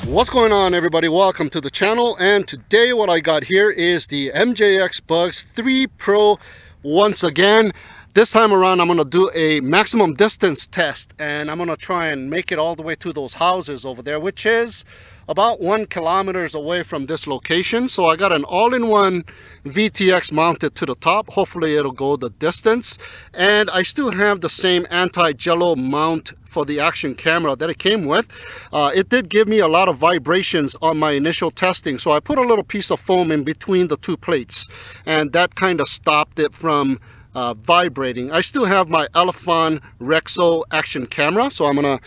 What's going on, everybody? Welcome to the channel, and today what I got here is the MjxR 3 Pro once again. This time around I'm going to do a maximum distance test, and I'm going to try and make it all the way to those houses over there, which is about 1 kilometer away from this location. So I got an all-in-one VTX mounted to the top. Hopefully it'll go the distance, and I still have the same anti-jello mount for the action camera that it came with. It did give me a lot of vibrations on my initial testing, so I put a little piece of foam in between the two plates, and that kind of stopped it from vibrating. I still have my Elephant Rexo action camera, so I'm gonna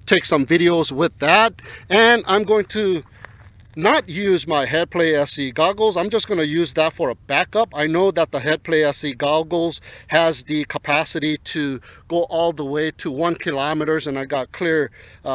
take some videos with that, and I'm going to not use my Headplay SE goggles. I'm just going to use that for a backup. I know that the Headplay SE goggles has the capacity to go all the way to 1 kilometer, and I got clear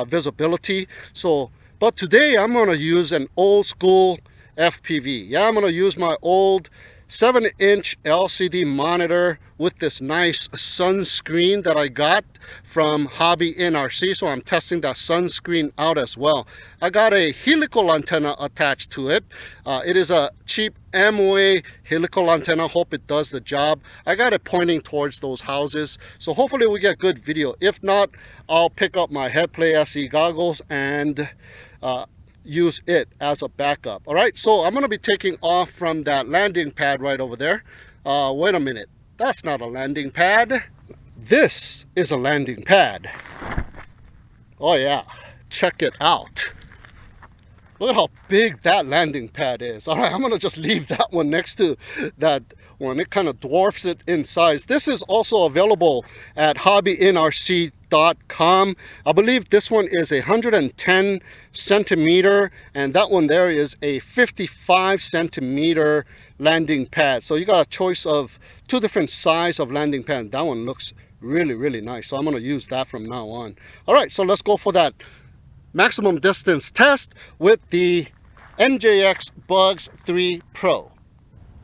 visibility. So, but today I'm going to use an old school FPV. Yeah, I'm going to use my old 7-inch LCD monitor with this nice sunscreen that I got from Hobby NRC, so I'm testing that sunscreen out as well. I got a helical antenna attached to it. It is a cheap Amway helical antenna. Hope it does the job. I got it pointing towards those houses, so hopefully we get good video. If not, I'll pick up my Headplay SE goggles and use it as a backup. All right, so I'm going to be taking off from that landing pad right over there. Wait a minute, that's not a landing pad. This is a landing pad. Oh yeah, check it out. Look at how big that landing pad is. All right, I'm going to just leave that one next to that one. It kind of dwarfs it in size. This is also available at hobbynrc.com. I believe this one is 110 centimeter, and that one there is a 55 centimeter landing pad. So you got a choice of 2 different size of landing pad. That one looks really nice, so I'm going to use that from now on. All right, so let's go for that maximum distance test with the MjxR 3 Pro.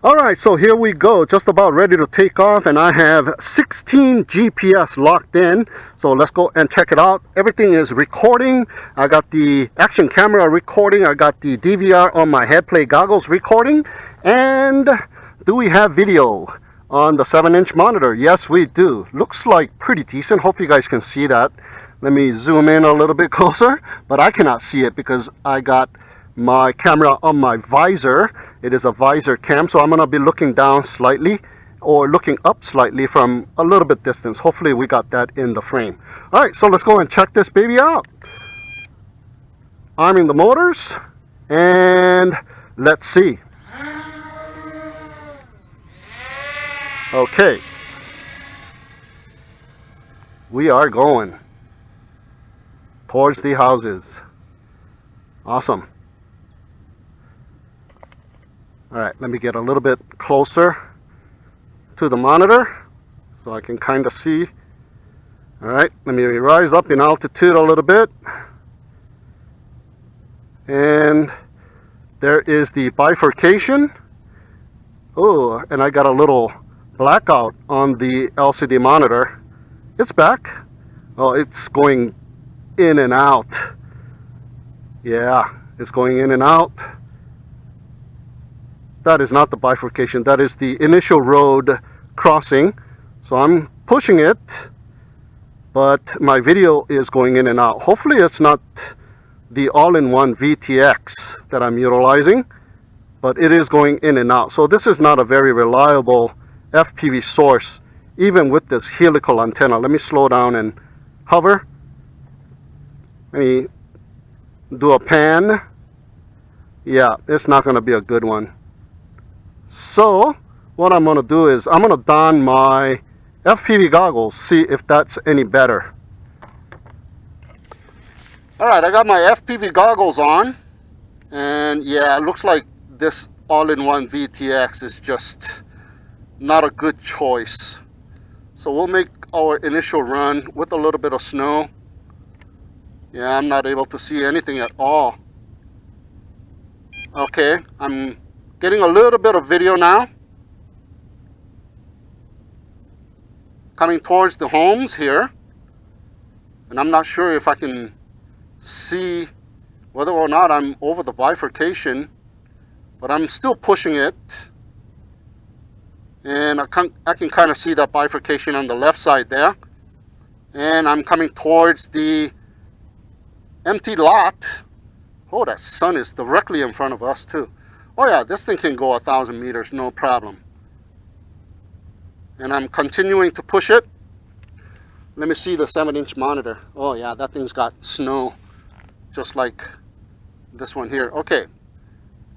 Alright, so here we go, just about ready to take off, and I have 16 GPS locked in. So let's go and check it out. Everything is recording. I got the action camera recording, I got the DVR on my Headplay goggles recording, and do we have video on the 7-inch monitor? Yes, we do. Looks like pretty decent. Hope you guys can see that. Let me zoom in a little bit closer, but I cannot see it because I got my camera on my visor. It is a visor cam, so I'm going to be looking down slightly or looking up slightly from a little bit distance. Hopefully we got that in the frame. All right, so let's go and check this baby out. Arming the motors, and let's see. Okay, we are going towards the houses. Awesome. All right, let me get a little bit closer to the monitor so I can kind of see. All right, let me rise up in altitude a little bit. And there is the bifurcation. Oh, and I got a little blackout on the LCD monitor. It's back. Oh, it's going in and out. Yeah, it's going in and out. That is not the bifurcation, that is the initial road crossing. So I'm pushing it, but my video is going in and out. Hopefully it's not the all-in-one VTX that I'm utilizing, but it is going in and out. So this is not a very reliable FPV source, even with this helical antenna. Let me slow down and hover. Let me do a pan. Yeah, it's not going to be a good one. So what I'm going to do is I'm going to don my FPV goggles, see if that's any better. Alright, I got my FPV goggles on, and yeah, it looks like this all-in-one VTX is just not a good choice. So we'll make our initial run with a little bit of snow. Yeah, I'm not able to see anything at all. Okay, I'm getting a little bit of video now. Coming towards the homes here. And I'm not sure if I can see whether or not I'm over the bifurcation, but I'm still pushing it. And I can kind of see that bifurcation on the left side there. And I'm coming towards the empty lot. Oh, that sun is directly in front of us too. Oh yeah, this thing can go 1,000 meters, no problem. And I'm continuing to push it. Let me see the 7-inch monitor. Oh yeah, that thing's got snow, just like this one here. Okay,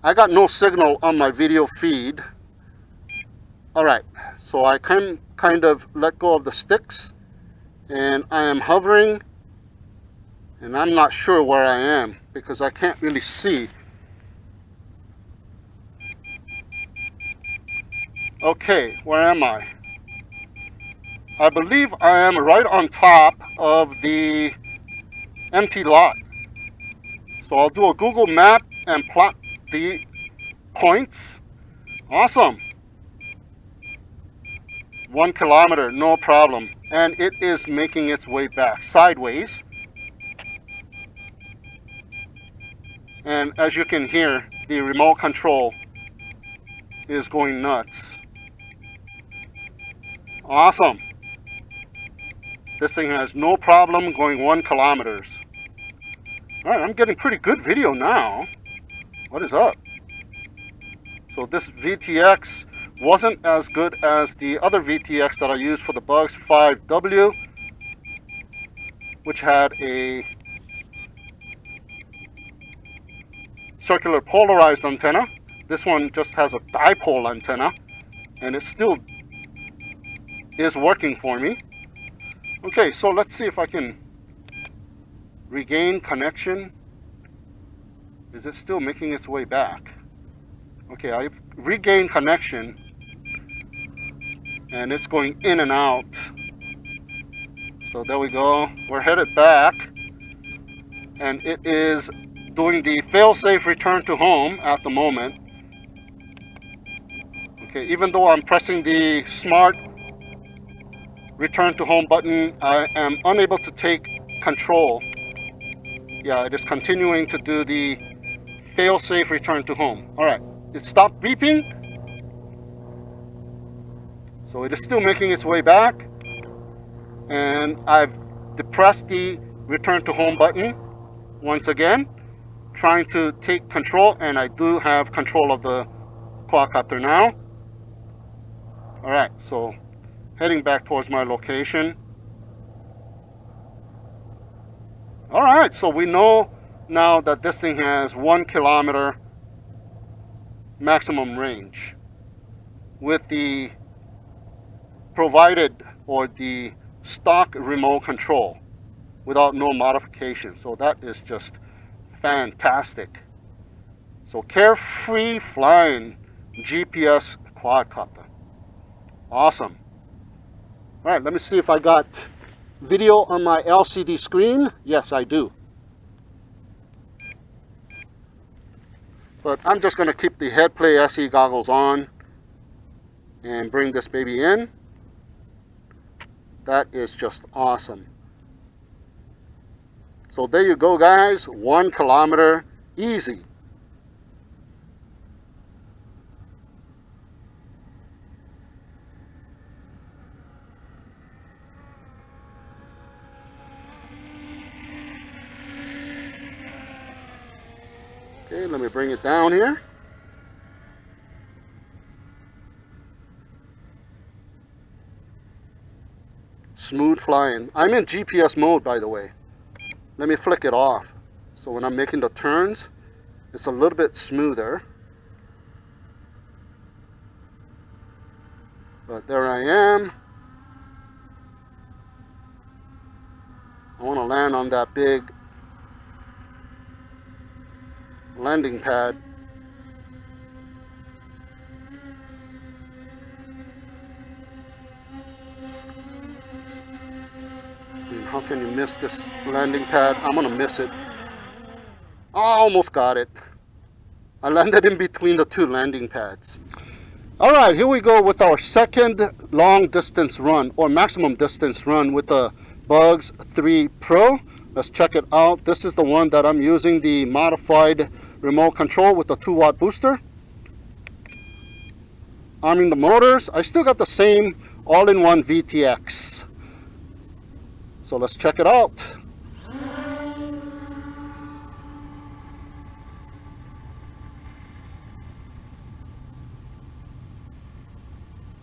I got no signal on my video feed. All right, so I can kind of let go of the sticks, and I am hovering, and I'm not sure where I am because I can't really see. Okay, where am I? I believe I am right on top of the empty lot. So I'll do a Google map and plot the points. Awesome. 1 kilometer, no problem. And it is making its way back sideways. And as you can hear, the remote control is going nuts. Awesome. This thing has no problem going 1 kilometer. All right, I'm getting pretty good video now. What is up? So this VTX wasn't as good as the other VTX that I used for the Bugs 5W, which had a circular polarized antenna. This one just has a dipole antenna, and it still is working for me. Okay, so let's see if I can regain connection. Is it still making its way back? Okay, I've regained connection, and it's going in and out. So there we go. We're headed back, and it is doing the fail-safe return to home at the moment. Okay, even though I'm pressing the smart return to home button, I am unable to take control. Yeah, it is continuing to do the fail-safe return to home. All right, it stopped beeping. So it is still making its way back. And I've depressed the return to home button once again, trying to take control, and I do have control of the quadcopter now. All right, so heading back towards my location. All right, so we know now that this thing has 1 kilometer maximum range with the provided or the stock remote control without no modification. So that is just fantastic. So carefree flying GPS quadcopter. Awesome. All right, let me see if I got video on my LCD screen. Yes, I do. But I'm just going to keep the Headplay SE goggles on and bring this baby in. That is just awesome. So there you go, guys. 1 kilometer, easy. Okay, let me bring it down here. Smooth flying. I'm in GPS mode, by the way. Let me flick it off. So when I'm making the turns, it's a little bit smoother. But there I am. I want to land on that big landing pad. How can you miss this landing pad? I'm gonna miss it. I almost got it. I landed in between the 2 landing pads. All right, here we go with our second long distance run or maximum distance run with the Bugs 3 Pro. Let's check it out. This is the one that I'm using, the modified remote control with the 2-watt booster. Arming the motors. I still got the same all-in-one VTX. So let's check it out.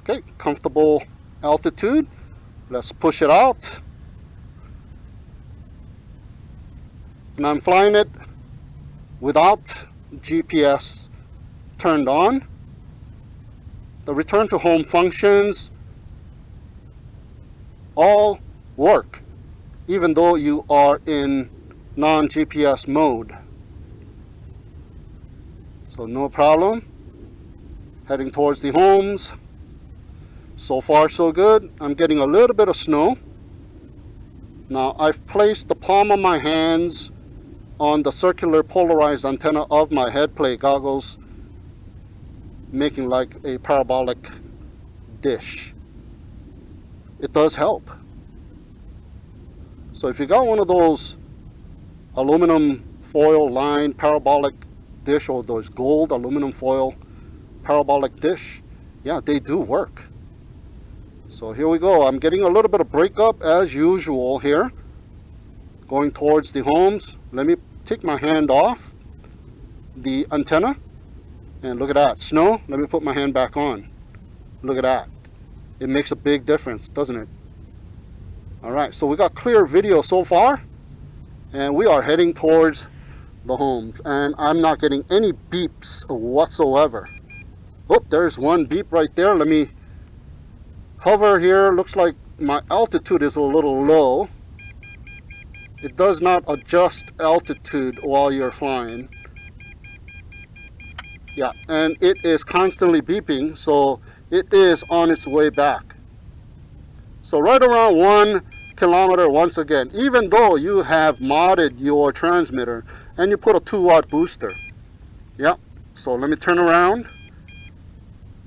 Okay, comfortable altitude. Let's push it out. And I'm flying it without GPS turned on. The return to home functions all work, even though you are in non-GPS mode. So no problem. Heading towards the homes. So far so good. I'm getting a little bit of snow. Now I've placed the palm of my hands on the circular polarized antenna of my headplate goggles, making like a parabolic dish. It does help. So if you got one of those aluminum foil lined parabolic dish, or those gold aluminum foil parabolic dish, yeah, they do work. So here we go. I'm getting a little bit of breakup as usual here, going towards the homes. Let me take my hand off the antenna, and look at that snow. Let me put my hand back on. Look at that. It makes a big difference, doesn't it? All right, so we got clear video so far, and we are heading towards the homes, and I'm not getting any beeps whatsoever. Oh, there's one beep right there. Let me hover here. Looks like my altitude is a little low. It does not adjust altitude while you're flying. Yeah, and it is constantly beeping, so it is on its way back. So right around 1 kilometer once again, even though you have modded your transmitter and you put a 2-watt booster. Yep, so let me turn around.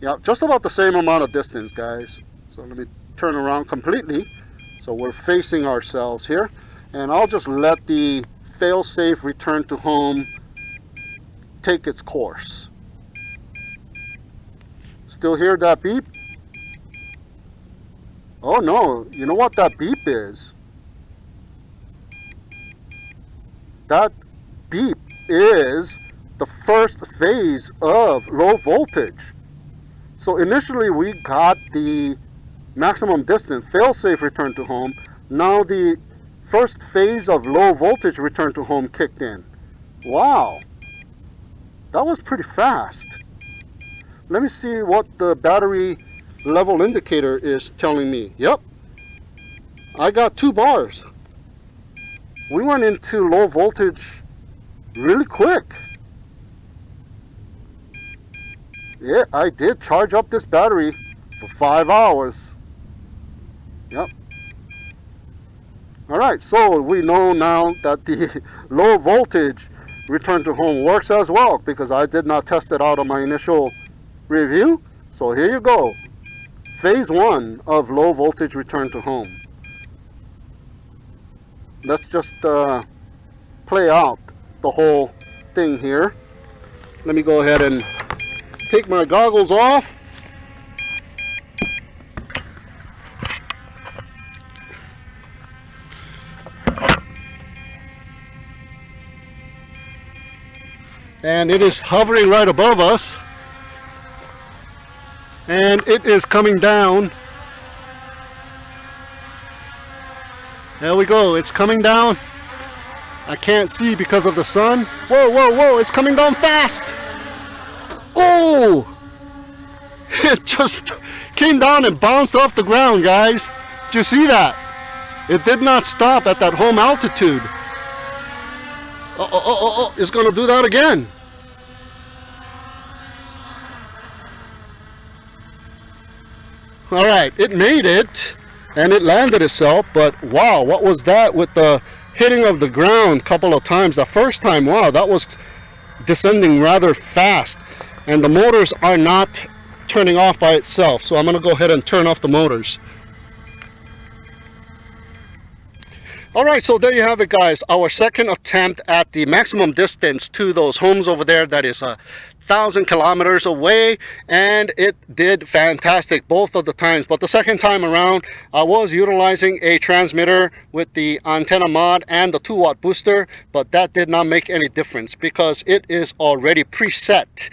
Yep, just about the same amount of distance, guys. So let me turn around completely. So we're facing ourselves here. And I'll just let the FAILSAFE return to home take its course. Still hear that beep? Oh no, you know what that beep is? That beep is the first phase of low voltage. So initially we got the maximum distance FAILSAFE return to home. Now the first phase of low voltage return to home kicked in. Wow, that was pretty fast. Let me see what the battery level indicator is telling me. Yep, I got 2 bars. We went into low voltage really quick. Yeah, I did charge up this battery for 5 hours. Yep. Alright, so we know now that the low voltage return to home works as well, because I did not test it out on my initial review. So here you go. Phase 1 of low voltage return to home. Let's just play out the whole thing here. Let me go ahead and take my goggles off. And it is hovering right above us. And it is coming down. There we go, it's coming down. I can't see because of the sun. Whoa, whoa, whoa, it's coming down fast. Oh! It just came down and bounced off the ground, guys. Did you see that? It did not stop at that home altitude. It's gonna do that again. All right, it made it and it landed itself, but wow, what was that with the hitting of the ground a couple of times? The first time, wow, that was descending rather fast, and the motors are not turning off by itself. So I'm gonna go ahead and turn off the motors. All right, so there you have it, guys. Our second attempt at the maximum distance to those homes over there. That is 1,000 kilometers away, and it did fantastic both of the times. But the second time around, I was utilizing a transmitter with the antenna mod and the 2-watt booster, but that did not make any difference because it is already preset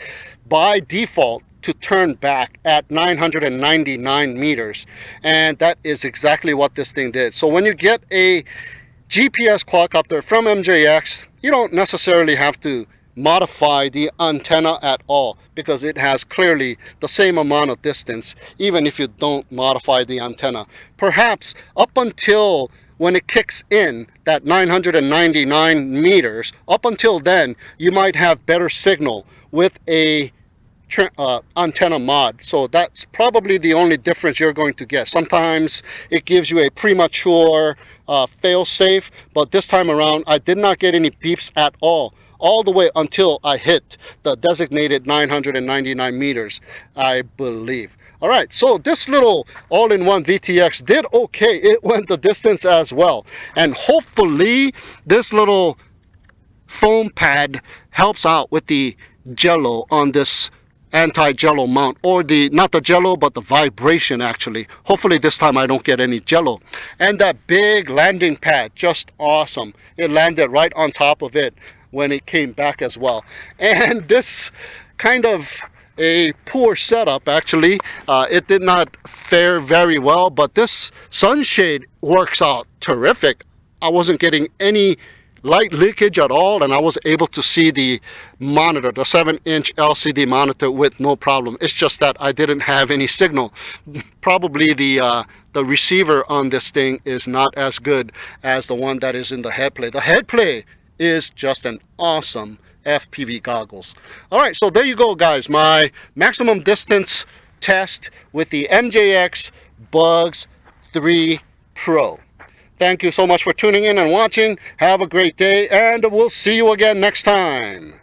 by default to turn back at 999 meters, and that is exactly what this thing did. So when you get a GPS quadcopter from MjX, you don't necessarily have to modify the antenna at all because it has clearly the same amount of distance even if you don't modify the antenna. Perhaps up until when it kicks in that 999 meters, up until then you might have better signal with a antenna mod. So that's probably the only difference you're going to get. Sometimes it gives you a premature fail-safe, but this time around I did not get any beeps at all the way until I hit the designated 999 meters, I believe. All right, so this little all-in-one VTX did okay. It went the distance as well, and hopefully this little foam pad helps out with the jello on this anti-jello mount, or the not the jello but the vibration. Actually, hopefully this time I don't get any jello. And that big landing pad, just awesome. It landed right on top of it when it came back as well. And this kind of a poor setup, actually, it did not fare very well, but this sunshade works out terrific. I wasn't getting any light leakage at all, and I was able to see the monitor, the 7-inch LCD monitor, with no problem. It's just that I didn't have any signal. Probably the receiver on this thing is not as good as the one that is in the head play. The head play is just an awesome FPV goggles. All right, so there you go, guys. My maximum distance test with the MjX Bugs 3 Pro. Thank you so much for tuning in and watching. Have a great day, and we'll see you again next time.